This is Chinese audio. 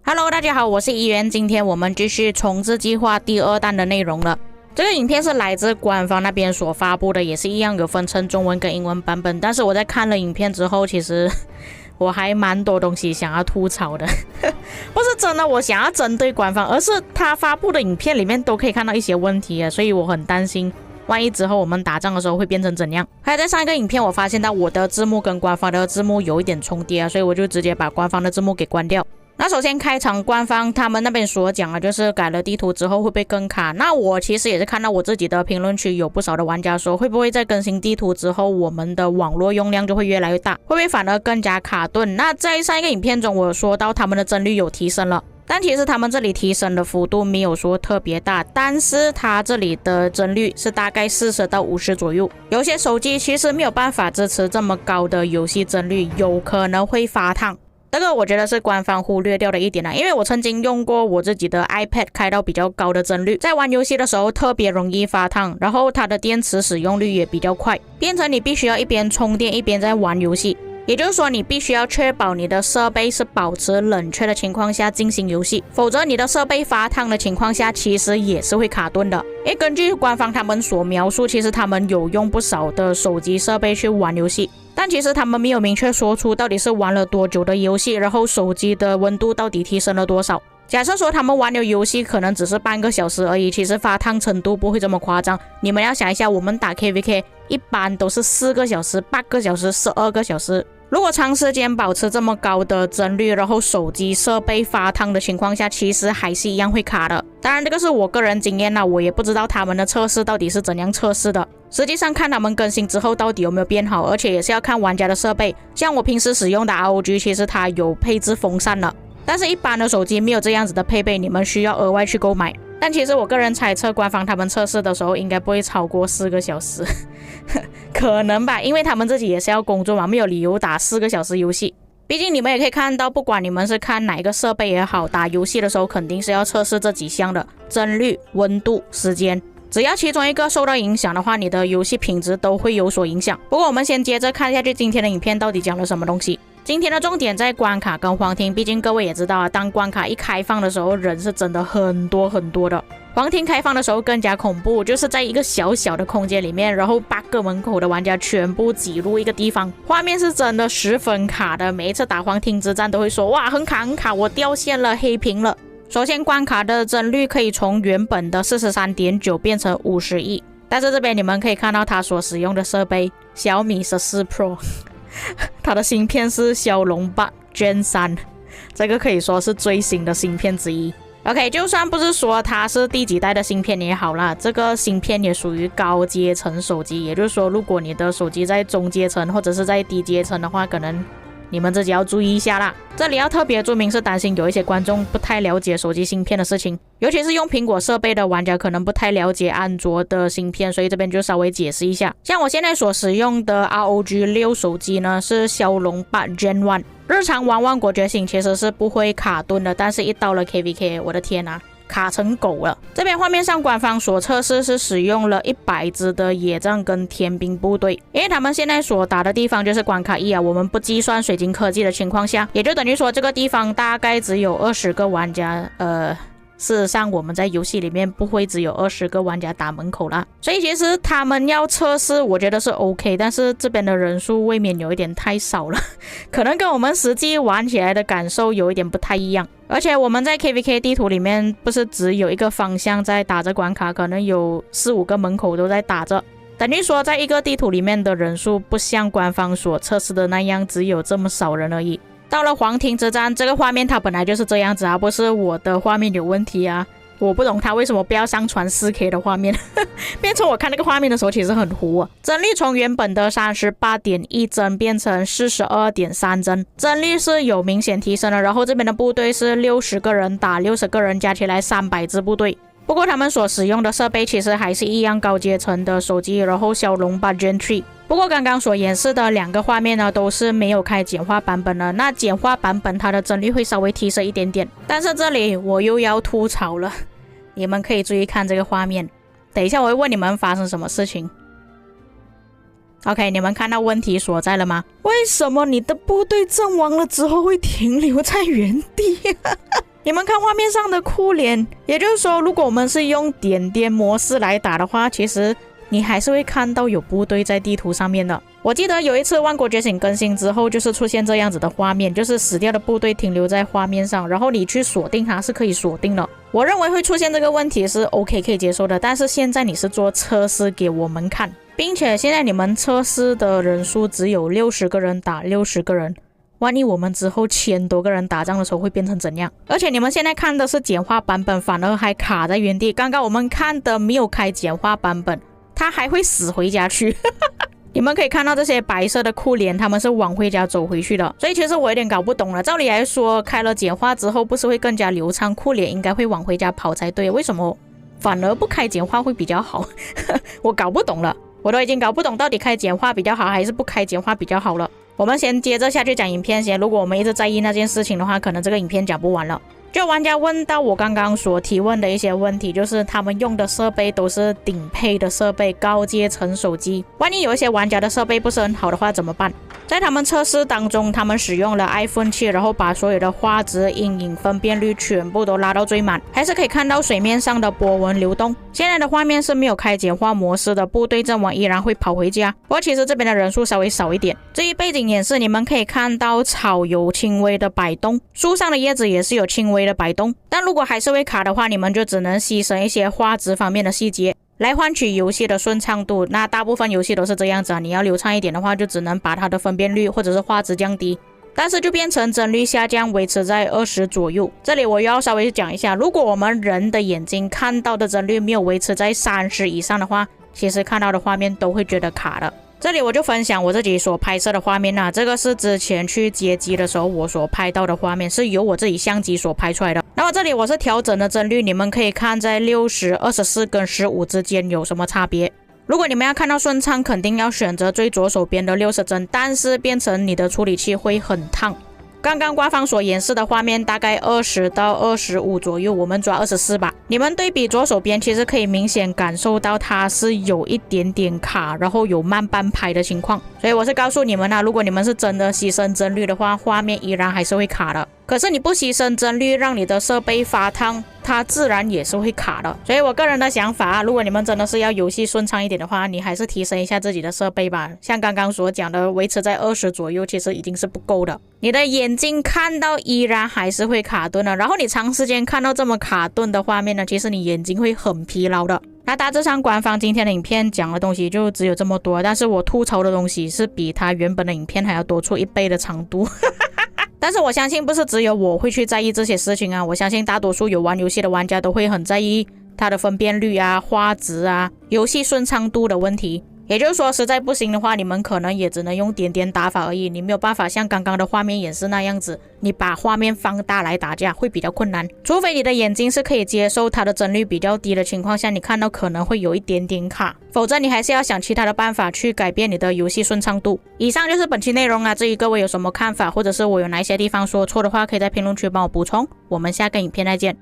Hello， 大家好，我是怡元，今天我们继续重置计划第2弹的内容了。这个影片是来自官方那边所发布的，也是一样有分成中文跟英文版本。但是我在看了影片之后，其实我还蛮多东西想要吐槽的，不是真的我想要针对官方，而是他发布的影片里面都可以看到一些问题，所以我很担心。万一之后我们打仗的时候会变成怎样？还有在上一个影片我发现到我的字幕跟官方的字幕有一点重叠所以我就直接把官方的字幕给关掉。那首先开场官方他们那边所讲的就是改了地图之后会不会更卡，那我其实也是看到我自己的评论区有不少的玩家说会不会在更新地图之后我们的网络用量就会越来越大，会不会反而更加卡顿。那在上一个影片中我说到他们的帧率有提升了，但其实他们这里提升的幅度没有说特别大，但是它这里的帧率是大概40到50左右，有些手机其实没有办法支持这么高的游戏帧率，有可能会发烫。这个我觉得是官方忽略掉的一点因为我曾经用过我自己的 iPad 开到比较高的帧率，在玩游戏的时候特别容易发烫，然后它的电池使用率也比较快，变成你必须要一边充电一边在玩游戏，也就是说你必须要确保你的设备是保持冷却的情况下进行游戏，否则你的设备发烫的情况下其实也是会卡顿的。因为根据官方他们所描述，其实他们有用不少的手机设备去玩游戏，但其实他们没有明确说出到底是玩了多久的游戏，然后手机的温度到底提升了多少。假设说他们玩的游戏可能只是半个小时而已，其实发烫程度不会这么夸张。你们要想一下，我们打 KVK 一般都是4个小时、8个小时、12个小时，如果长时间保持这么高的帧率，然后手机设备发烫的情况下，其实还是一样会卡的。当然这个是我个人经验我也不知道他们的测试到底是怎样测试的，实际上看他们更新之后到底有没有变好，而且也是要看玩家的设备。像我平时使用的 ROG 其实它有配置风扇了，但是一般的手机没有这样子的配备，你们需要额外去购买。但其实我个人猜测官方他们测试的时候应该不会超过4个小时可能吧，因为他们自己也是要工作嘛，没有理由打4个小时游戏。毕竟你们也可以看到，不管你们是看哪一个设备也好，打游戏的时候肯定是要测试这几项的，帧率、温度、时间，只要其中一个受到影响的话，你的游戏品质都会有所影响。不过我们先接着看下去今天的影片到底讲了什么东西。今天的重点在关卡跟黄厅，毕竟各位也知道当关卡一开放的时候人是真的很多很多的。黄厅开放的时候更加恐怖，就是在一个小小的空间里面，然后8个门口的玩家全部挤入一个地方，画面是真的10分卡的。每一次打黄厅之战都会说哇很卡很卡，我掉线了，黑屏了。首先关卡的帧率可以从原本的 43.9 变成51，但是这边你们可以看到它所使用的设备小米14 Pro 它的芯片是骁龙8 Gen 3，这个可以说是最新的芯片之一。OK， 就算不是说它是第几代的芯片也好啦，这个芯片也属于高阶层手机，也就是说如果你的手机在中阶层或者是在低阶层的话，可能你们自己要注意一下啦。这里要特别注明是担心有一些观众不太了解手机芯片的事情，尤其是用苹果设备的玩家可能不太了解安卓的芯片，所以这边就稍微解释一下。像我现在所使用的 ROG 6手机呢是骁龙8 Gen 1， 日常玩万国觉醒其实是不会卡顿的，但是一到了 KVK 我的天卡成狗了。这边画面上官方所测试是使用了100只的野战跟天兵部队，因为他们现在所打的地方就是关卡1我们不计算水晶科技的情况下，也就等于说这个地方大概只有20个玩家，事实上我们在游戏里面不会只有20个玩家打门口啦，所以其实他们要测试我觉得是 OK， 但是这边的人数未免有一点太少了可能跟我们实际玩起来的感受有一点不太一样。而且我们在 KVK 地图里面不是只有一个方向在打着关卡，可能有4、5个门口都在打着，等于说在一个地图里面的人数不像官方所测试的那样只有这么少人而已。到了黄厅之战，这个画面它本来就是这样子不是我的画面有问题我不懂他为什么不要上传 4K 的画面变成我看那个画面的时候其实很糊帧率从原本的 38.1 帧变成 42.3 帧，帧率是有明显提升的。然后这边的部队是60个人打60个人，加起来300支部队。不过他们所使用的设备其实还是一样高阶层的手机，然后骁龙8 Gen 3。不过刚刚所演示的2个画面呢都是没有开简化版本的，那简化版本它的帧率会稍微提升一点点。但是这里我又要吐槽了，你们可以注意看这个画面，等一下我会问你们发生什么事情。OK， 你们看到问题所在了吗？为什么你的部队阵亡了之后会停留在原地？你们看画面上的酷脸，也就是说，如果我们是用点点模式来打的话，其实你还是会看到有部队在地图上面的。我记得有一次万国觉醒更新之后，就是出现这样子的画面，就是死掉的部队停留在画面上，然后你去锁定它是可以锁定的。我认为会出现这个问题是 OK 可以接受的，但是现在你是做测试给我们看，并且现在你们测试的人数只有60个人打60个人，万一我们之后1000多个人打仗的时候会变成怎样？而且你们现在看的是简化版本，反而还卡在原地。刚刚我们看的没有开简化版本，他还会死回家去。你们可以看到这些白色的酷脸，他们是往回家走回去的，所以其实我有点搞不懂了。照理来说，开了简化之后不是会更加流畅，酷脸应该会往回家跑才对，为什么反而不开简化会比较好？我搞不懂了，我都已经搞不懂到底开简化比较好还是不开简化比较好了。我们先接着下去讲影片先，如果我们一直在意那件事情的话，可能这个影片讲不完了。就玩家问到我刚刚所提问的一些问题，就是他们用的设备都是顶配的设备，高阶层手机。万一有一些玩家的设备不是很好的话怎么办？在他们测试当中，他们使用了 iPhone 7，然后把所有的画质、阴影、分辨率全部都拉到最满，还是可以看到水面上的波纹流动。现在的画面是没有开简化模式的，部队阵亡依然会跑回家。不过其实这边的人数稍微少一点。至于背景演示，你们可以看到草有轻微的摆动，树上的叶子也是有轻微的摆动。但如果还是会卡的话，你们就只能牺牲一些画质方面的细节来换取游戏的顺畅度。那大部分游戏都是这样子啊，你要流畅一点的话，就只能把它的分辨率或者是画质降低，但是就变成帧率下降，维持在20左右。这里我又要稍微讲一下，如果我们人的眼睛看到的帧率没有维持在30以上的话，其实看到的画面都会觉得卡的。这里我就分享我自己所拍摄的画面这个是之前去接机的时候我所拍到的画面，是由我自己相机所拍出来的。那么这里我是调整的帧率，你们可以看在60、24跟15之间有什么差别。如果你们要看到顺畅，肯定要选择最左手边的60帧，但是变成你的处理器会很烫。刚刚官方所演示的画面大概20到25左右，我们抓24吧。你们对比左手边，其实可以明显感受到它是有一点点卡，然后有慢半拍的情况。所以我是告诉你们如果你们是真的牺牲帧率的话，画面依然还是会卡的。可是你不牺牲帧率，让你的设备发烫，它自然也是会卡的。所以我个人的想法如果你们真的是要游戏顺畅一点的话，你还是提升一下自己的设备吧。像刚刚所讲的，维持在20左右，其实已经是不够的。你的眼睛看到依然还是会卡顿的，然后你长时间看到这么卡顿的画面呢，其实你眼睛会很疲劳的。那大致上官方今天的影片讲的东西就只有这么多，但是我吐槽的东西是比他原本的影片还要多出1倍的长度。但是我相信不是只有我会去在意这些事情我相信大多数有玩游戏的玩家都会很在意它的分辨率画质游戏顺畅度的问题。也就是说实在不行的话，你们可能也只能用点点打法而已，你没有办法像刚刚的画面演示那样子，你把画面放大来打架会比较困难，除非你的眼睛是可以接受它的帧率比较低的情况下，你看到可能会有一点点卡，否则你还是要想其他的办法去改变你的游戏顺畅度。以上就是本期内容至于各位有什么看法，或者是我有哪一些地方说错的话，可以在评论区帮我补充。我们下个影片再见。